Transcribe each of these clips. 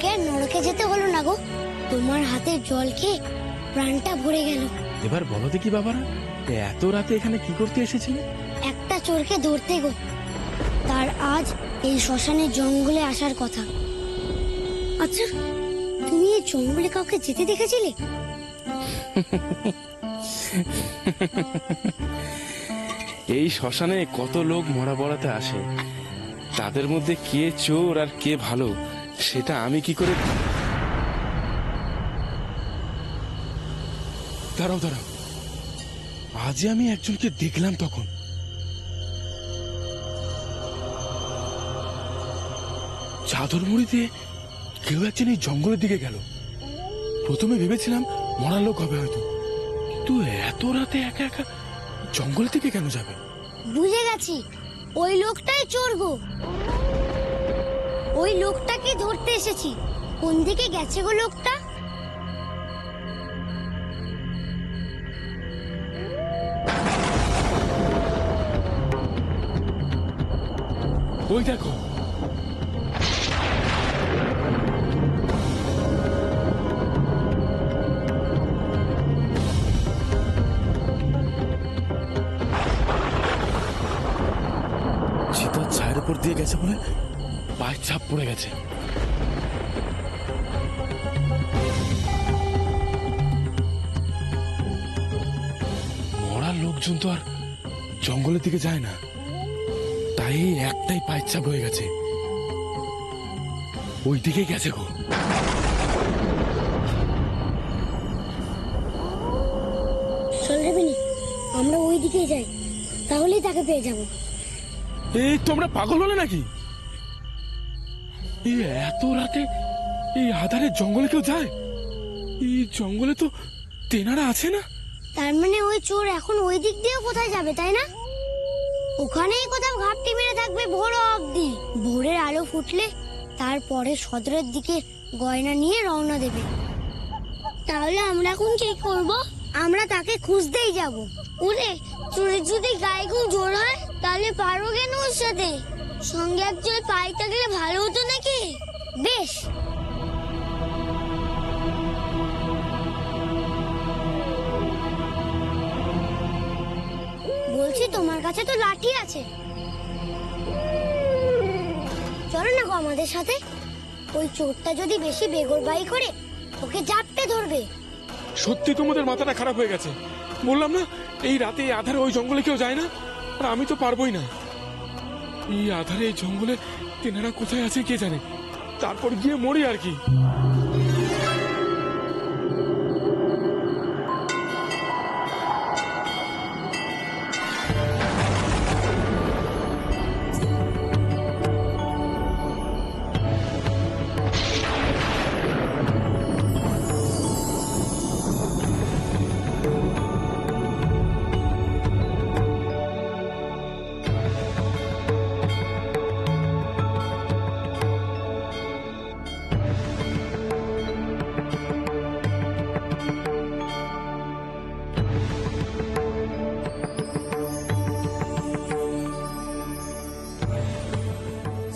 তোমাকে আর নরকে যেতে হলো না গো, তোমার হাতের জল খেয়ে প্রাণটা ভরে গেল। এবার বলো দেখি বাবারা, এত রাতে এখানে কি করতে এসেছিলে? একটা চোরকে ধরতে গো, তার আজ এই শ্মশানের জঙ্গলে আসার কথা। আচ্ছা, তুমি এই জঙ্গলে কাউকে যেতে দেখেছিলে? এই শ্মশানে কত লোক মরা পড়াতে আসে, তাদের মধ্যে কে চোর আর কে ভালো সেটা আমি কি করে? দাঁড়াও দাঁড়াও, আজ আমি একজনকে দেখলাম। তখন চাদর মুড়ি দিয়ে কেউ একজন এই জঙ্গলের দিকে গেল। প্রথমে ভেবেছিলাম মরা লোক হবে হয়তো, কিন্তু এত রাতে একা একা জঙ্গলের দিকে কেন যাবে? বুঝে গেছি, ওই লোকটাই চোর গো। ওই লোকটাকে ধরতে এসেছি। কোন দিকে গেছে গো লোকটা? ওই দেখো, চিতার ছায়ের উপর দিয়ে গেছে বলে পায়ের ছাপ পড়ে গেছে। মরার লোকজন তো আর জঙ্গলের দিকে যায় না, তাই একটাই পায়ের ছাপ হয়ে গেছে। ওই দিকে গেছে গো। চল রে বিনি, আমরা ওই দিকেই যাই, তাহলেই তাকে পেয়ে যাব। এই তোমরা পাগল হলে নাকি? এই এত রাতে এই আধারে জঙ্গলে কেউ যায়? এই জঙ্গলে তো তেনারা আছে না? তার মানে ওই চোর এখন ওই দিক দিয়েও কোথায় যাবে, তাই না? ওখানেই কোথাও ঘাপটি মেরে থাকবে ভোর অবধি। ভোরের আলো ফুটলে তারপরে সদরের দিকে গয়না নিয়ে রওনা দেবে। তাহলে আমরা এখন কি করব? আমরা তাকে খুঁজতেই যাব। ওরে, চোরের যদি গায়ে খুব জোর হয় তাহলে পারবো কেন ওর সাথে? সঙ্গে একজন পাই থাকলে ভালো হতো নাকি? বেশ, বলছি তোমার কাছে তো লাঠি আছে, চলো না গো আমাদের সাথে। ওই চোরটা যদি বেশি বেগরবাই করে ওকে জাপটে ধরবে। সত্যি তোমাদের মাথাটা খারাপ হয়ে গেছে। বললাম না, এই রাতে এই আধারে ওই জঙ্গলে কেউ যায় না, আর আমি তো পারবোই না। এই আধারে এই জঙ্গলে তেনারা কোথায় আছে কে জানে, তারপর গিয়ে মরি আর কি।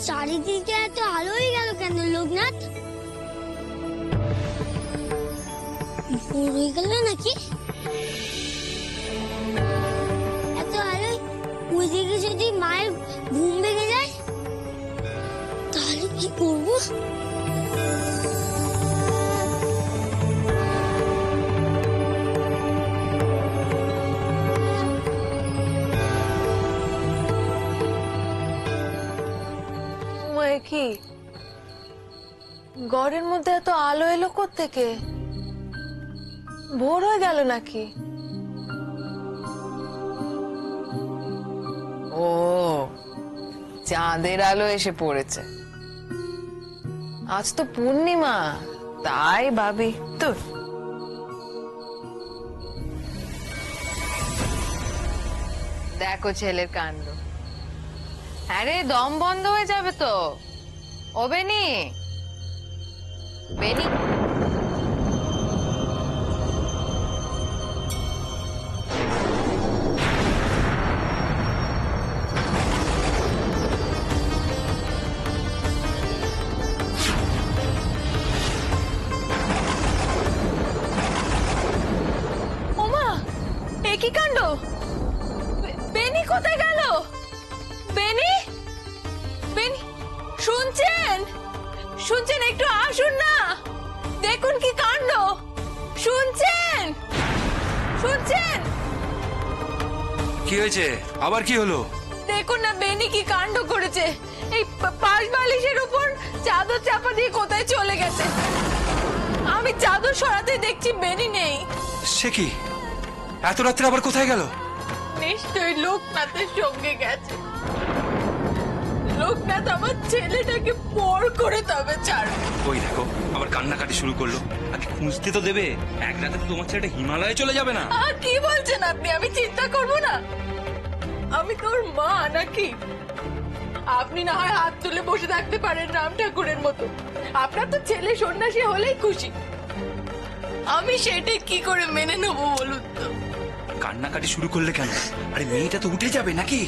চারিদিকে এত আলো হয়ে গেল কেন লোকনাথ? ভোর হয়ে গেল নাকি? এত আলো ওইদিকে যদি মায়ের ঘুম ভেঙে যায় তাহলে কি করবো? কি ঘরের মধ্যে এত আলো এলো কোত্থেকে? ভোর হয়ে গেল নাকি? ও, চাঁদের আলো এসে পড়েছে। আজ তো পূর্ণিমা, তাই ভাবি। তো দেখো ছেলের কাণ্ড। আরে দম বন্ধ হয়ে যাবে তো। ও বেনি, বেনি, কি কাণ্ড! বেনি কোথায় গেল? বেনি, বেনি, শুনছেন? শুনছেন? একটু আসুন না, দেখুন কি কাণ্ড! শুনছেন? শুনছেন? কি হয়েছে? আবার কি হলো? দেখুন না বেনি কি কাণ্ড করেছে। এই পাশ বালিশের উপর চাদর চাপা দিয়ে কোথায় চলে গেছে। আমি চাদর সরাতে দেখছি বেনি নেই। সে কি? এত রাত্রে আবার কোথায় গেল? নিশ্চয়ই লোকনাথের সঙ্গে গেছে। লোকনাথ আমার ছেলেটাকে পর করে তবে ছাড়বে। ওই দেখো আবার কান্নাকাটি শুরু করলো। আগে খুঁজতে তো দেবে। এক রাতে তো তোমার ছেলেটা হিমালয়ে চলে যাবে না? কি বলছেন আপনি? আমি চিন্তা করব না? আমি তোর মা নাকি? আপনি না হয় হাত তুলে বসে থাকতে পারেন রাম ঠাকুরের মতো। আপনার তো ছেলে সন্ন্যাসী হলেই খুশি। আমি সেটাই কি করে মেনে নেবো বলুন তো? কান্নাকাটি শুরু করলে কেন? আরে মেয়েটা তো উঠে যাবে নাকি?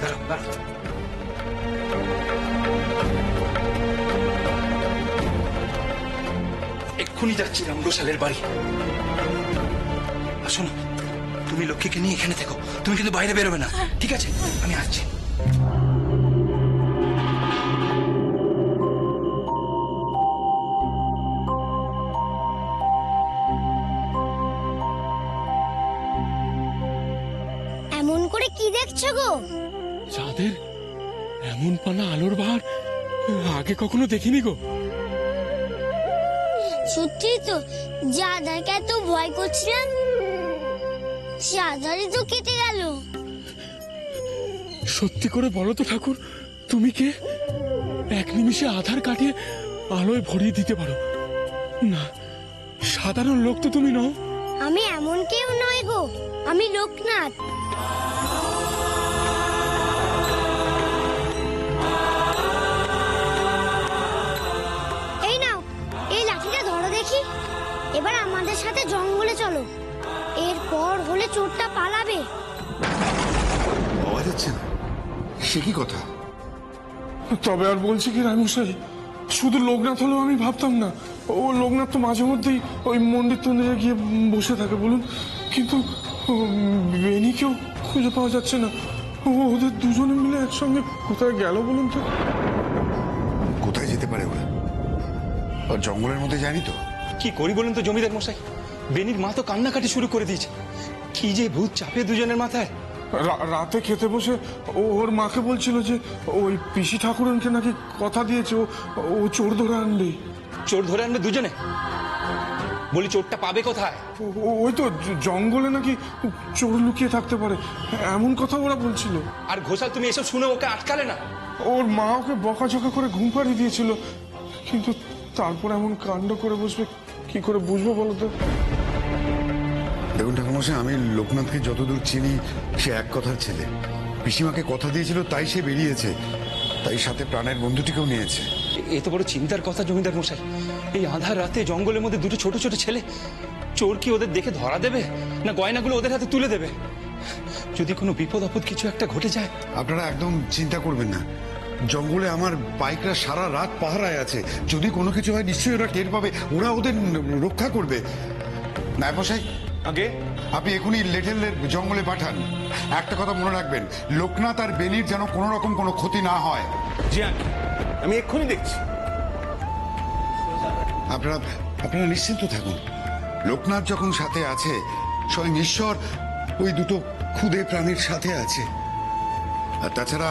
দাঁড়াও, দাঁড়াও। এক্ষুনি যাচ্ছি রামগোসালের বাড়ি। আসো না, তুমি লক্ষ্মীকে নিয়ে এখানে থেকো। তুমি কিন্তু বাইরে বেরোবে না, ঠিক আছে? আমি আসছি। এমন করে কি দেখছো গো? চাঁদের এমন পানা আলোর বাহার আগে কখনো দেখিনি গো। সত্যি তো, যে আধারকে এত ভয় করছিলাম সে আধারই তো কেটে গেল। সত্যি করে বলো তো ঠাকুর, তুমি কে? এক নিমিষে আধার কাটিয়ে আলোয় ভরিয়ে দিতে পারো। না, সাধারণ লোক তো তুমি নও। আমি এমন কেউ নয় গো, আমি লোকনাথ। এই নাও, এই লাঠিটা ধরো দেখি। এবার আমাদের সাথে জঙ্গলে চলো। এরপর হলে চোরটা পালাবে। পাওয়া যাচ্ছে না, সে কি কথা? তবে আর বলছি কি রামুসাই, শুধু লোকনাথ হলেও আমি ভাবতাম না। ও লোকনাথ তো মাঝে মধ্যেই ওই মন্দির তন্দিরে গিয়ে বসে থাকে বলুন, কিন্তু বেনিকেও খুঁজে পাওয়া যাচ্ছে না। ওদের দুজনে মিলে একসঙ্গে কোথায় গেল বলুন তো? কোথায় যেতে পারে ওরা? আর জঙ্গলের মধ্যে জানি তো। কি করি বলুন তো জমিদার মশাই? বেনির মা তো কান্নাকাটি শুরু করে দিয়েছে। কি যে ভূত চাপে দুজনের মাথায়। রাতে খেতে বসে ওর মাকে বলছিল যে ওই পিসি ঠাকুরনকে নাকি কথা দিয়েছে ও চোর ধরে আনবে। চোর ধরে আনবে দুজনে? বলি চোরটা পাবে কোথায়? ওই তো জঙ্গলে নাকি চোর লুকিয়ে থাকতে পারে, এমন কথা ওরা বলছিল। আর ঘোষাল তুমি এসব শুনে ওকে আটকালে না? ওর মা ওকে বকাঝকা করে ঘুম পাড়িয়ে দিয়েছিল, কিন্তু তারপর এমন কাণ্ড করে বসবে, কি করে বুঝবো বলো তো? দেখুন ঠাকুরমশাই, আমি লোকনাথকে যতদূর চিনি সে এক কথার ছেলে। পিসিমাকে কথা দিয়েছিল তাই সে বেরিয়েছে, তাই সাথে প্রাণের বন্ধুটিকেও নিয়েছে। এ তো বড় চিন্তার কথা জমিদার মশাই। এই আধার রাতে জঙ্গলের মধ্যে দুটো ছোট ছোট ছেলে, চোর কি ওদের দেখে ধরা দেবে, না গয়নাগুলো ওদের হাতে তুলে দেবে? যদি কোনো বিপদ আপদ কিছু একটা ঘটে যায়? আপনারা একদম চিন্তা করবেন না, জঙ্গলে আমার বাইকরা সারা রাত পাহারায় আছে। যদি কোনো কিছু হয় নিশ্চয়ই ওরা টের পাবে, ওরা ওদের রক্ষা করবে। নায়ক মশাই, আগে আপনি এখনই লেটেলের জঙ্গলে পাঠান। একটা কথা মনে রাখবেন, লোকনাথ আর বেনির যেন কোনো রকম কোনো ক্ষতি না হয়। জি আমি এক্ষুনি দেখছি। আপনারা আপনারা নিশ্চিন্ত থাকুন, লোকনাথ যখন সাথে আছে স্বয়ং ঈশ্বর ওই দুটো ক্ষুদে প্রাণীর সাথে আছে। আর তাছাড়া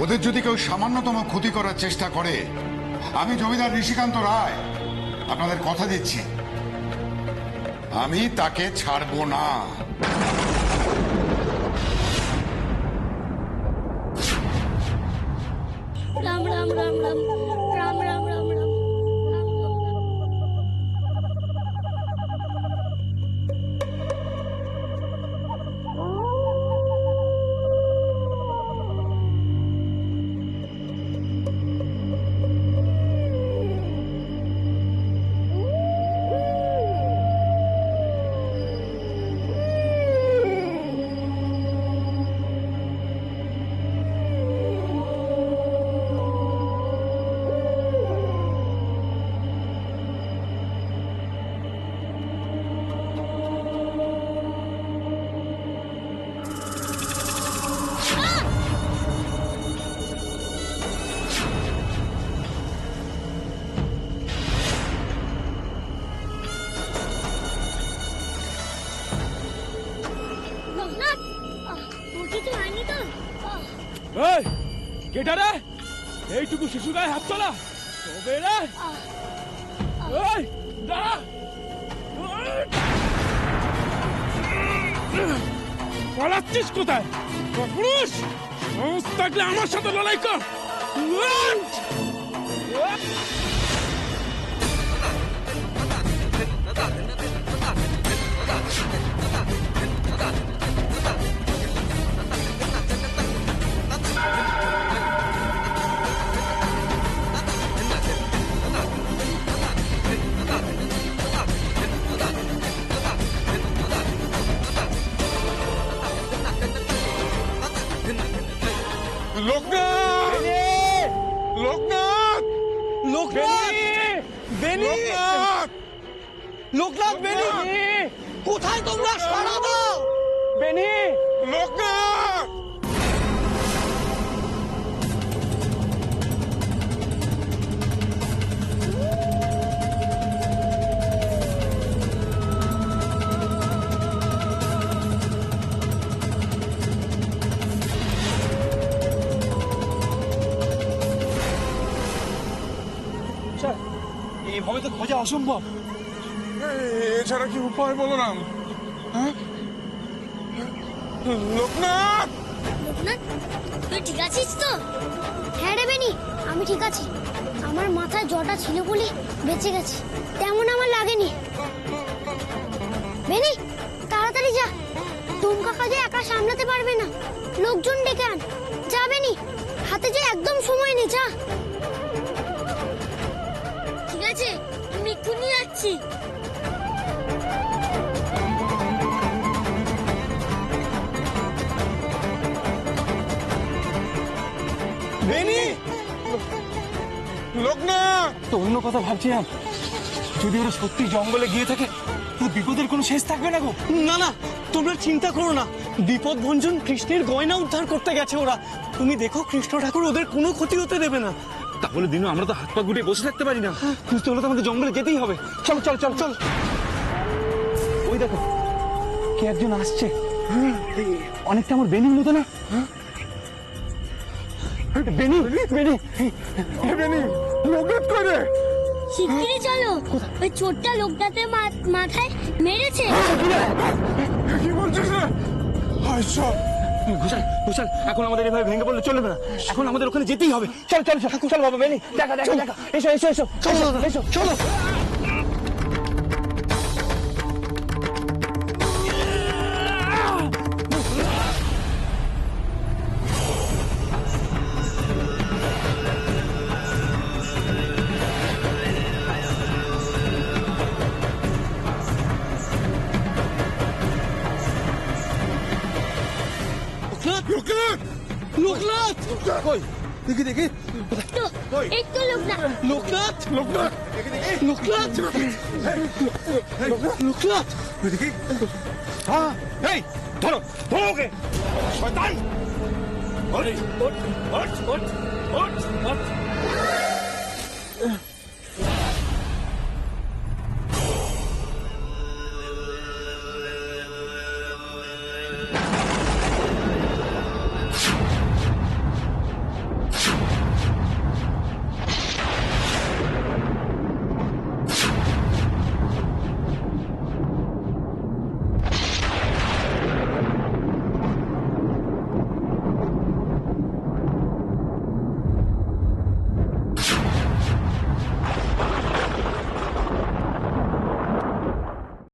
ওদের যদি কেউ সামান্যতম ক্ষতি করার চেষ্টা করে, আমি জমিদার ঋষিকান্ত রায় আপনাদের কথা দিচ্ছি, আমি তাকে ছাড়বো না। রাম রাম রাম রাম রাম রাম রাম রাম। এই কেটা রে এইটুকু শিশু গায়ে হাত তোলা তবে রে এই দাঁড়া পালাচ্ছিস কোথায় পুরুষ সাহস থাকলে আমার সাথে লড়াই কর লোকনাথ লোকনাথ লোকনাথ বেনি লোকনাথ বেনি কোথায় তোমরা সাড়া দাও বেনি লোকনাথ এইভাবে তো খোঁজা অসম্ভব এছাড়া কি উপায় বলো না লোকনাথ লোকনাথ তুই ঠিক আছিস তো? হ্যাঁ রে বেনি আমি ঠিক আছি। আমার মাথায় জটা ছিল বলে বেঁচে গেছি, তেমন আমার লাগেনি। বেনি তাড়াতাড়ি যা, তুম কাকা যে একা সামলাতে পারবে না, লোকজন ডেকে আন। যা বেনি, হাতে যে একদম সময় নেই, যা। ঠিক আছে আমি এক্ষুনি যাচ্ছি। বেনি লোকনাথ তো অন্য কথা ভাবছিলাম, যদি ওরা সত্যি জঙ্গলে গিয়ে থাকে তো বিপদের কোনো শেষ থাকবে না গো। না না তোমরা চিন্তা করো না, বিপদ ভঞ্জন কৃষ্ণের গয়না উদ্ধার করতে গেছে ওরা। তুমি দেখো কৃষ্ণ ঠাকুর ওদের কোনো ক্ষতি হতে দেবে না। তাহলে দিনু আমরা তো হাত পা গুটিয়ে বসে থাকতে পারি না। খুঁজতে হলে তো আমাদের জঙ্গলে যেতেই হবে। চল চল চল চল। ওই দেখো কে একজন আসছে, অনেকটা আমার বেনির মতো না? বেনি বেনি বেনি লোকনাথ করে শিগগিরই চলো, ওই চোরটা লোকটাতে মাথায় মেরেছে। কি বলছিস রে আচ্ছা ঘোষাল ঘোষাল, এখন আমাদের এভাবে ভেঙে পড়লে চলবে না, এখন আমাদের ওখানে যেতেই হবে। চল চল চল চল বাবা বেনি, দেখা দেখা দেখা, এসো এসো এসো, চলো এসো চলো। লোকনাথ লোকনাথ কই দেখি দেখি, এই তো লোকনাথ। লোকনাথ লোকনাথ লোকনাথ লোকনাথ দেখি হ্যাঁ এই ধরো ধরো ওকে শয়তান ওঠ ওঠ ওঠ ওঠ ওঠ